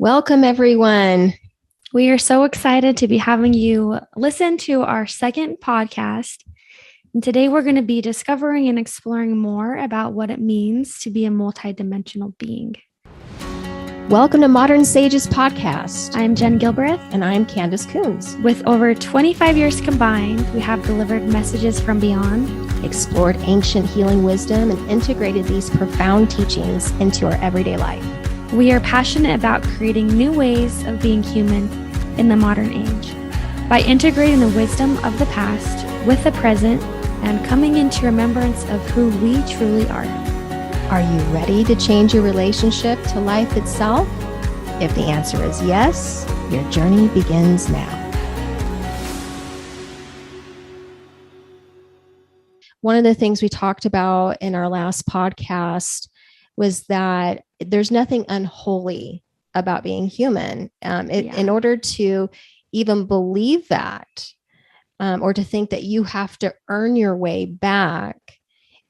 Welcome, everyone. We are so excited to be having you listen to our second podcast. And today we're going to be discovering and exploring more about what it means to be a multidimensional being. Welcome to Modern Sages Podcast. I'm Jen Gilbreth. And I'm Candace Coons. With over 25 years combined, we have delivered messages from beyond, explored ancient healing wisdom, and integrated these profound teachings into our everyday life. We are passionate about creating new ways of being human in the modern age by integrating the wisdom of the past with the present and coming into remembrance of who we truly are. Are you ready to change your relationship to life itself? If the answer is yes, your journey begins now. One of the things we talked about in our last podcast was that there's nothing unholy about being human. In order to even believe that, or to think that you have to earn your way back,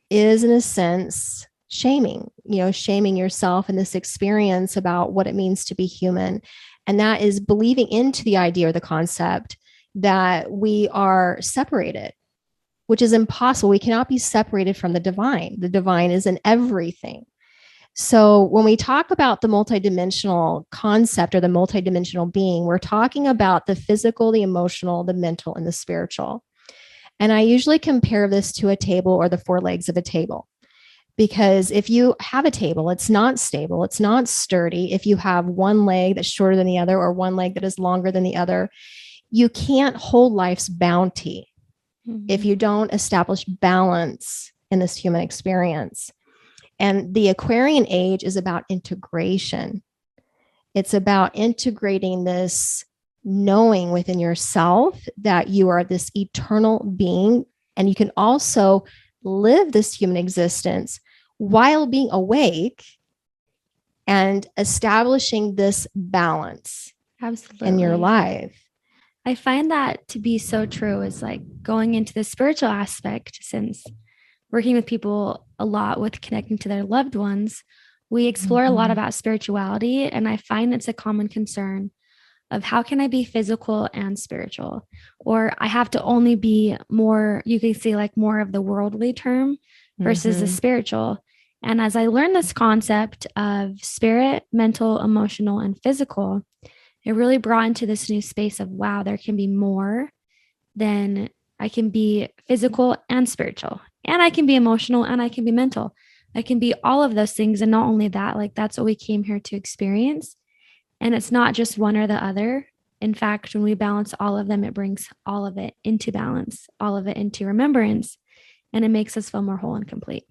is in a sense shaming yourself in this experience about what it means to be human. And that is believing into the idea or the concept that we are separated, which is impossible. We cannot be separated from the divine. The divine is in everything. So when we talk about the multidimensional concept or the multidimensional being, we're talking about the physical, the emotional, the mental, and the spiritual. And I usually compare this to a table or the four legs of a table. Because if you have a table, it's not stable, it's not sturdy. If you have one leg that's shorter than the other or one leg that is longer than the other, you can't hold life's bounty if you don't establish balance in this human experience. And the Aquarian Age is about integration. It's about integrating this knowing within yourself that you are this eternal being, and you can also live this human existence while being awake and establishing this balance in your life. I find that to be so true, is like going into the spiritual aspect, since working with people a lot with connecting to their loved ones, we explore a lot about spirituality. And I find it's a common concern of how can I be physical and spiritual? Or I have to only be more, you could say like more of the worldly term versus the spiritual. And as I learned this concept of spirit, mental, emotional, and physical, it really brought into this new space of, wow, there can be more than I can be physical and spiritual, and I can be emotional, and I can be mental. I can be all of those things. And not only that, like that's what we came here to experience. And it's not just one or the other. In fact, when we balance all of them, it brings all of it into balance, all of it into remembrance, and it makes us feel more whole and complete.